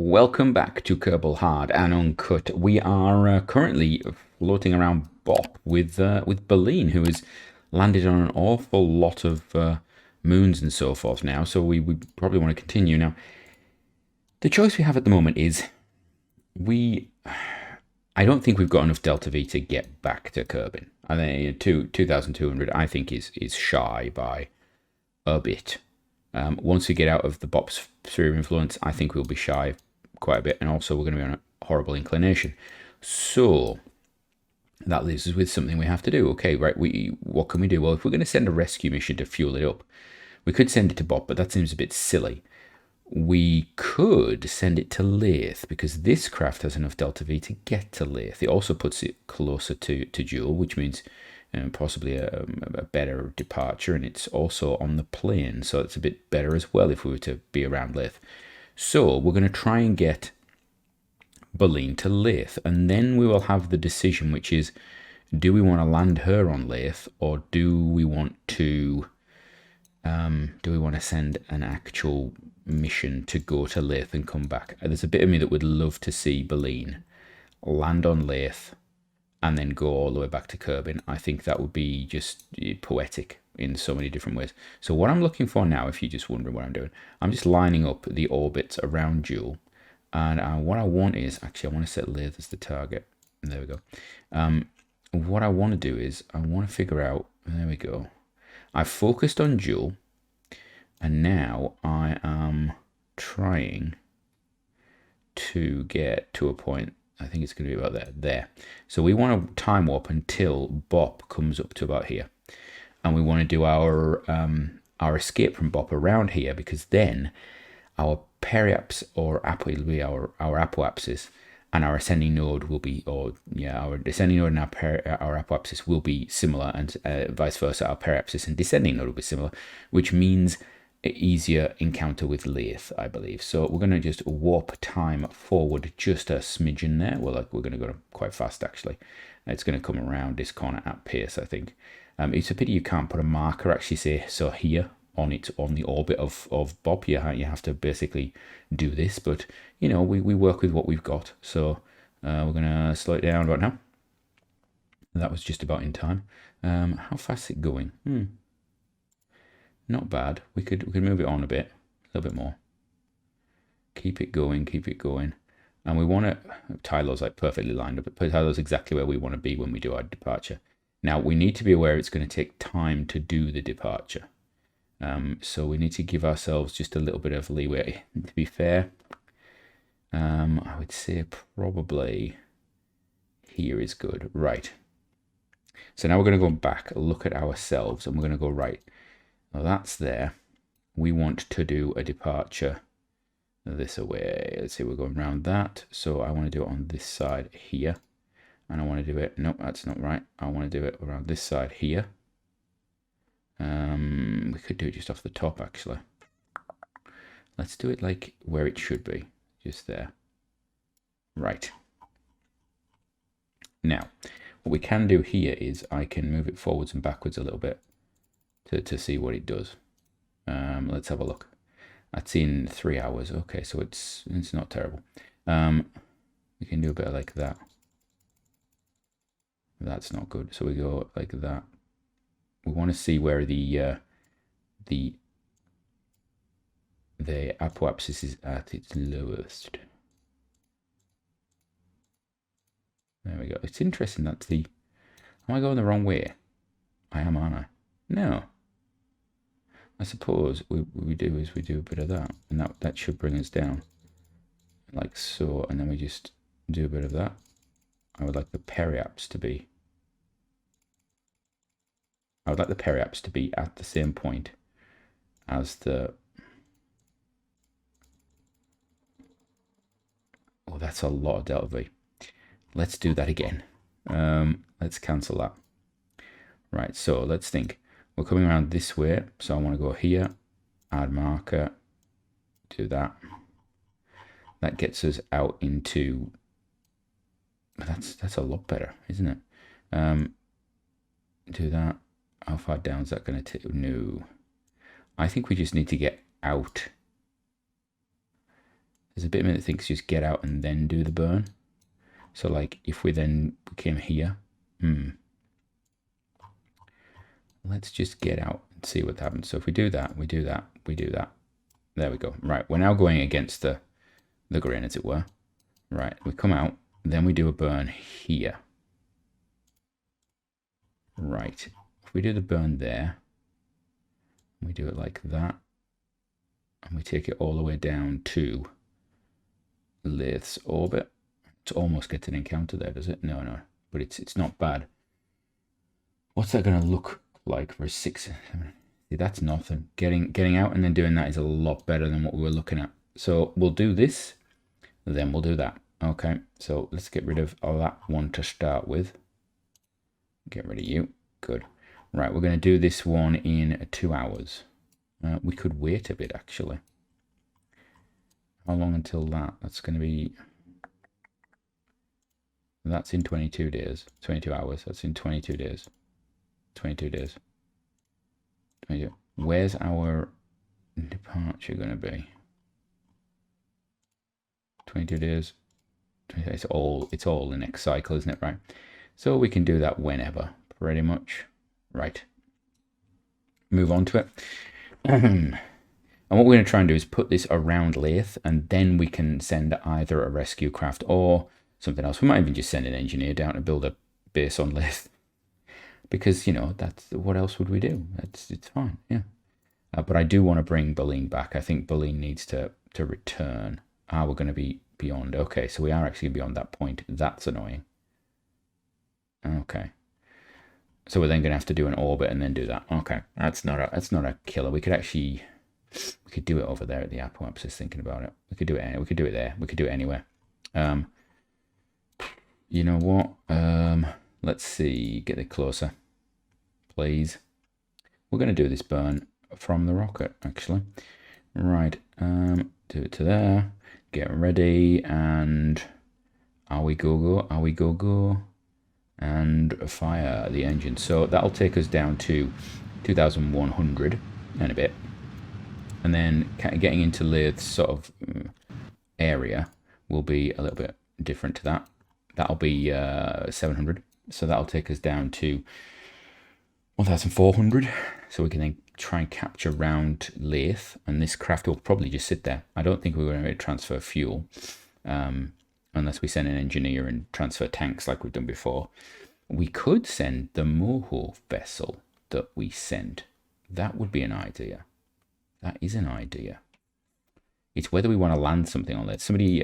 Welcome back to Kerbal Hard and Uncut. We are currently floating around Bop with Berlin, who has landed on an awful lot of moons and so forth now. So we probably want to continue now. The choice we have at the moment is I don't think we've got enough delta V to get back to Kerbin. I think 2,200 I think is shy by a bit. Once we get out of the Bop's sphere of influence, I think we'll be shy quite a bit, and also we're going to be on a horrible inclination. So that leaves us with something we have to do. Okay, right, what can we do? Well, if we're going to send a rescue mission to fuel it up, we could send it to Bop, but that seems a bit silly. We could send it to Layth, because this craft has enough delta V to get to Layth. It also puts it closer to Jewel, which means possibly a better departure, and it's also on the plane, so it's a bit better as well if we were to be around Layth. So we're going to try and get Berlin to Layth, and then we will have the decision, which is, do we want to land her on Layth, or do we want to send an actual mission to go to Layth and come back? There's a bit of me that would love to see Berlin land on Layth and then go all the way back to Kerbin. I think that would be just poetic in so many different ways. So what I'm looking for now, if you're just wondering what I'm doing, I'm just lining up the orbits around Jewel. And what I want is, actually I want to set Layth as the target. There we go. What I want to do is, I want to figure out, there we go. I've focused on Jewel, and now I am trying to get to a point, I think it's going to be about there. So we want to time warp until Bop comes up to about here. And we want to do our escape from Bop around here, because then our periaps or will be our apoapsis, and our ascending node will be, our descending node and our apoapsis will be similar, and vice versa, our periapsis and descending node will be similar, which means easier encounter with Layth, I believe. So we're going to just warp time forward just a smidgen there. Well, we're going to go quite fast, actually. It's going to come around this corner at pace, I think. It's a pity you can't put a marker, actually, say, so here on the orbit of Bop. You have to basically do this, but, you know, we work with what we've got. So we're going to slow it down right now. That was just about in time. How fast is it going? Not bad. We could move it on a bit, a little bit more. Keep it going, and we want to. Tylo's like perfectly lined up. Tylo's exactly where we want to be when we do our departure. Now we need to be aware it's going to take time to do the departure, so we need to give ourselves just a little bit of leeway. To be fair, I would say probably here is good. Right. So now we're going to go back, look at ourselves, and we're going to go right. Now that's there. We want to do a departure this way. Let's see, we're going around that. So I want to do it on this side here. And I want to do it, nope, that's not right. I want to do it around this side here. We could do it just off the top, actually. Let's do it like where it should be, just there. Right. Now, what we can do here is I can move it forwards and backwards a little bit to see what it does. Let's have a look. That's in 3 hours. Okay, so it's not terrible. We can do a bit like that. That's not good. So we go like that. We want to see where the apoapsis is at its lowest. There we go. It's interesting. That's the. Am I going the wrong way? I am, aren't I? No. I suppose what we do is we do a bit of that, and that should bring us down, like so, and then we just do a bit of that. I would like the periaps to be. I would like the periaps to be at the same point as the. Oh, that's a lot of delta V. Let's do that again. Let's cancel that. Right, so let's think. We're coming around this way, so I want to go here, add marker, do that. That gets us out into. That's a lot better, isn't it? Do that. How far down is that going to take? No. I think we just need to get out. There's a bit of me that thinks just get out and then do the burn. So like if we then came here, let's just get out and see what happens. So if we do that, we do that, we do that. There we go. Right, we're now going against the grain, as it were. Right, we come out, then we do a burn here. Right, if we do the burn there, we do it like that, and we take it all the way down to Lathes orbit. It almost gets an encounter there, does it? No, no, but it's not bad. What's that going to look like for a 6? See, that's nothing. Getting out and then doing that is a lot better than what we were looking at. So we'll do this, then we'll do that. Okay, so let's get rid of all that one to start with. Get rid of you. Good. Right, we're going to do this one in 2 hours. We could wait a bit, actually. How long until that? That's going to be... That's in 22 days. 22 hours. That's in 22 days. 22 days. 22. Where's our departure going to be? 22 days. It's all the next cycle, isn't it? Right. So we can do that whenever, pretty much. Right. Move on to it. And what we're going to try and do is put this around Lathe, and then we can send either a rescue craft or something else. We might even just send an engineer down to build a base on Lathe. Because, you know, that's what else would we do? It's fine, yeah. But I do want to bring Berlin back. I think Berlin needs to return. We're going to be beyond. Okay, so we are actually beyond that point. That's annoying. Okay. So we're then going to have to do an orbit and then do that. Okay, that's not a killer. We could do it over there at the airport. I'm just thinking about it. We could do it. We could do it there. We could do it anywhere. You know what? Let's see. Get it closer, please. We're going to do this burn from the rocket, actually. Right. Do it to there. Get ready, and are we go? Are we go? And fire the engine. So that'll take us down to 2,100 and a bit. And then getting into Lathe's sort of area will be a little bit different to that. That'll be 700. So that'll take us down to 1,400. So we can then try and capture round Lathe, and this craft will probably just sit there. I don't think we're going to transfer fuel unless we send an engineer and transfer tanks like we've done before. We could send the Moho vessel that we sent. That would be an idea. That is an idea. It's whether we want to land something on that. Somebody,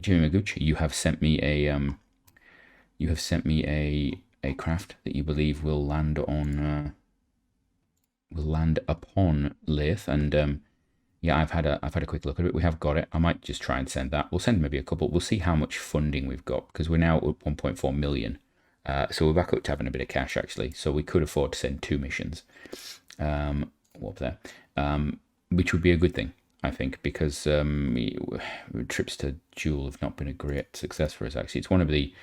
Jimmy Maguchi, you have sent me a craft that you believe will land on upon Lathe, and yeah, I've had a quick look at it. We have got it. I might just try and send that. We'll send maybe a couple. We'll see how much funding we've got, because we're now at 1.4 million. So we're back up to having a bit of cash, actually. So we could afford to send 2 missions. What there? Which would be a good thing, I think, because trips to Jewel have not been a great success for us, actually. It's one of the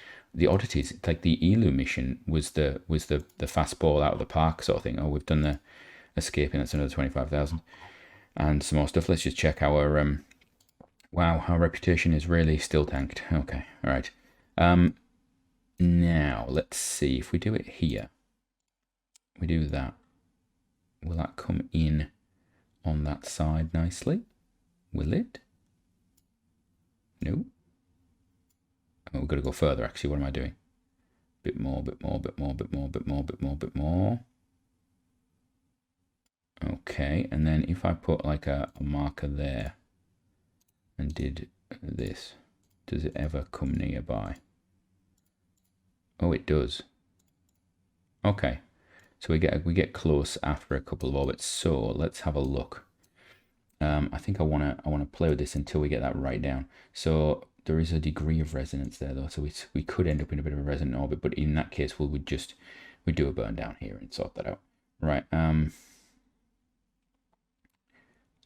oddities. Like the Elu mission was the fastball out of the park sort of thing. Oh, we've done the escaping. That's another 25,000. And some more stuff. Let's just check our wow, our reputation is really still tanked. Okay, all right. Now let's see if we do it here. We do that. Will that come in on that side nicely? Will it? No. Oh, we've got to go further. Actually, what am I doing? Bit more. Okay, and then if I put like a marker there and did this, does it ever come nearby? Oh, it does. Okay, so we get close after a couple of orbits. So let's have a look. I think I wanna play with this until we get that right down. So there is a degree of resonance there though, so we could end up in a bit of a resonant orbit. But in that case, we'd do a burn down here and sort that out. Right.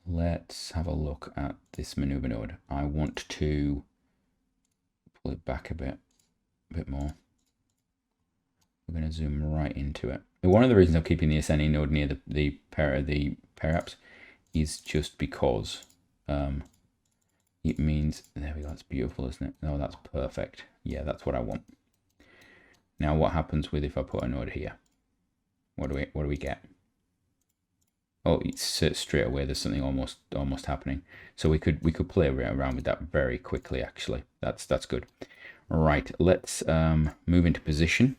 Let's have a look at this maneuver node. I want to pull it back a bit more. We're going to zoom right into it. One of the reasons I'm keeping the ascending node near the pair apps is just because it means, there we go, that's beautiful, isn't it? No, that's perfect. Yeah, that's what I want. Now what happens with if I put a node here? What do we get? Oh, it's straight away there's something almost happening. So we could play around with that very quickly actually. That's good. Right, let's move into position.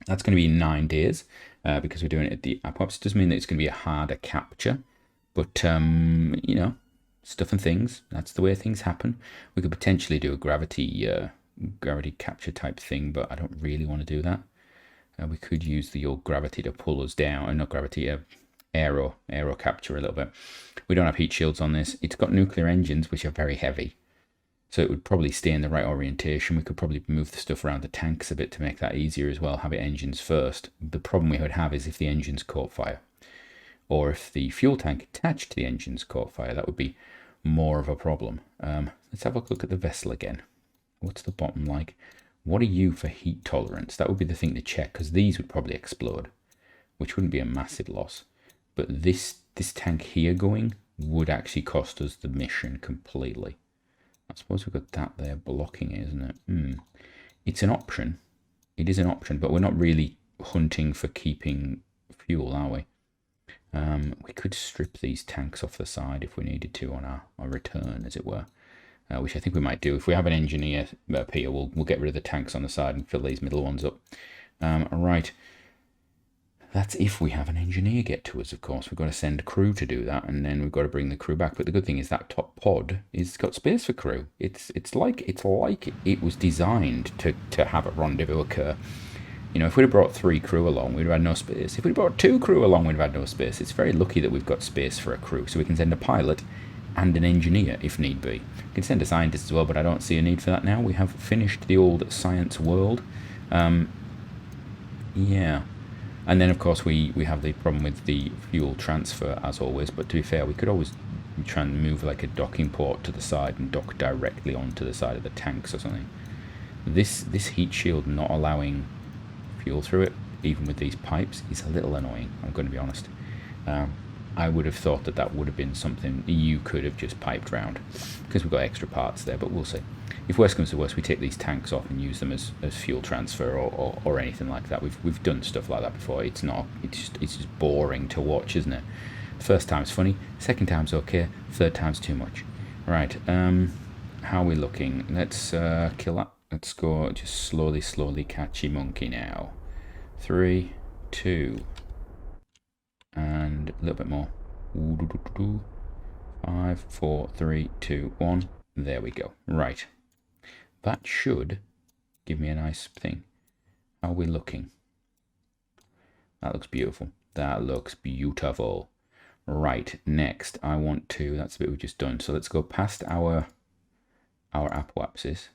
That's going to be 9 days because we're doing it at the apoapsis. It does mean that it's going to be a harder capture, but you know, stuff and things, that's the way things happen. We could potentially do a gravity capture type thing, but I don't really want to do that. We could use the old gravity to pull us down, not gravity, aero capture a little bit. We don't have heat shields on this. It's got nuclear engines, which are very heavy, so it would probably stay in the right orientation. We could probably move the stuff around the tanks a bit to make that easier as well, have it engines first. The problem we would have is if the engines caught fire, or if the fuel tank attached to the engines caught fire. That would be more of a problem. Let's have a look at the vessel again. What's the bottom like? What are you for heat tolerance? That would be the thing to check, because these would probably explode, which wouldn't be a massive loss. But this tank here going would actually cost us the mission completely. I suppose we've got that there blocking it, isn't it? It's an option. It is an option, but we're not really hunting for keeping fuel, are we? We could strip these tanks off the side if we needed to on our return, as it were. Which I think we might do. If we have an engineer up here, we'll get rid of the tanks on the side and fill these middle ones up. Right. That's if we have an engineer get to us, of course. We've got to send a crew to do that, and then we've got to bring the crew back. But the good thing is that top pod is got space for crew. It's like it was designed to have a rendezvous occur. You know, if we'd have brought 3 crew along, we'd have had no space. If we'd brought 2 crew along, we'd have had no space. It's very lucky that we've got space for a crew, so we can send a pilot and an engineer if need be. We can send a scientist as well, but I don't see a need for that now. We have finished the old science world. Yeah. And then, of course, we have the problem with the fuel transfer, as always. But to be fair, we could always try and move like a docking port to the side and dock directly onto the side of the tanks or something. This heat shield not allowing fuel through it, even with these pipes, is a little annoying, I'm going to be honest. I would have thought that would have been something you could have just piped round, because we've got extra parts there, but we'll see. If worst comes to worst, we take these tanks off and use them as fuel transfer or anything like that. We've done stuff like that before. It's just boring to watch, isn't it? First time's funny, second time's okay, third time's too much. Right, how are we looking? Let's kill that. Let's go just slowly catchy monkey now. 3, 2, and a little bit more. 5, 4, 3, 2, 1. There we go. Right. That should give me a nice thing. How are we looking? That looks beautiful. That looks beautiful. Right, next I want to, that's the bit we've just done. So let's go past our apoapsis.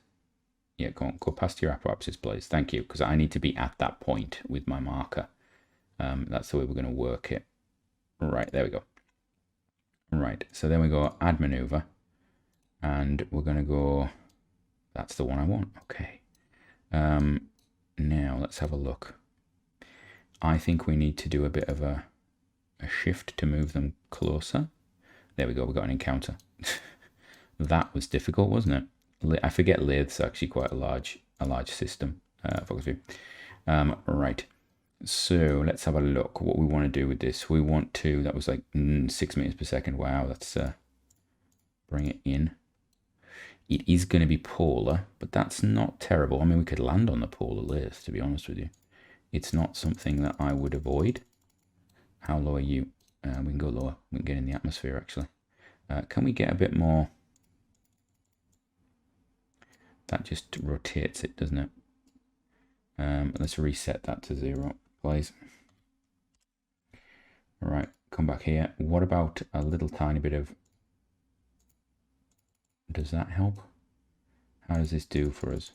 Yeah, go past your apoapsis, please. Thank you, because I need to be at that point with my marker. That's the way we're going to work it. Right, there we go. Right, so then we go add maneuver, and we're going to go, that's the one I want. Okay. Now let's have a look. I think we need to do a bit of a shift to move them closer. There we go, we got an encounter. That was difficult, wasn't it? I forget lathes actually quite a large system. Focus view. Right. So let's have a look. What we want to do with this. We want to. That was like 6 meters per second. Wow, that's bring it in. It is going to be polar, but that's not terrible. I mean, we could land on the polar lathe, to be honest with you. It's not something that I would avoid. How low are you? We can go lower. We can get in the atmosphere actually. Can we get a bit more? That just rotates it, doesn't it? Let's reset that to 0, please. All right, come back here. What about a little tiny bit of... Does that help? How does this do for us?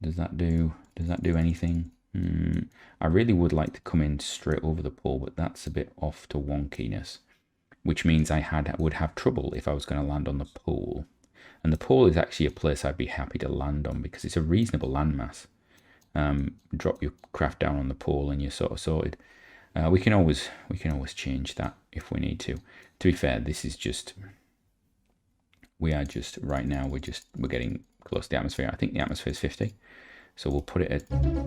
Does that do anything? I really would like to come in straight over the pole, but that's a bit off to wonkiness, which means I would have trouble if I was going to land on the pole. And the pole is actually a place I'd be happy to land on because it's a reasonable landmass. Drop your craft down on the pole and you're sort of sorted. We can always change that if we need to. To be fair, this is just we are just, right now, we're getting close to the atmosphere. I think the atmosphere is 50. So we'll put it at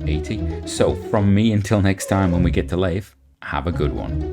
80. So from me until next time when we get to Leith, have a good one.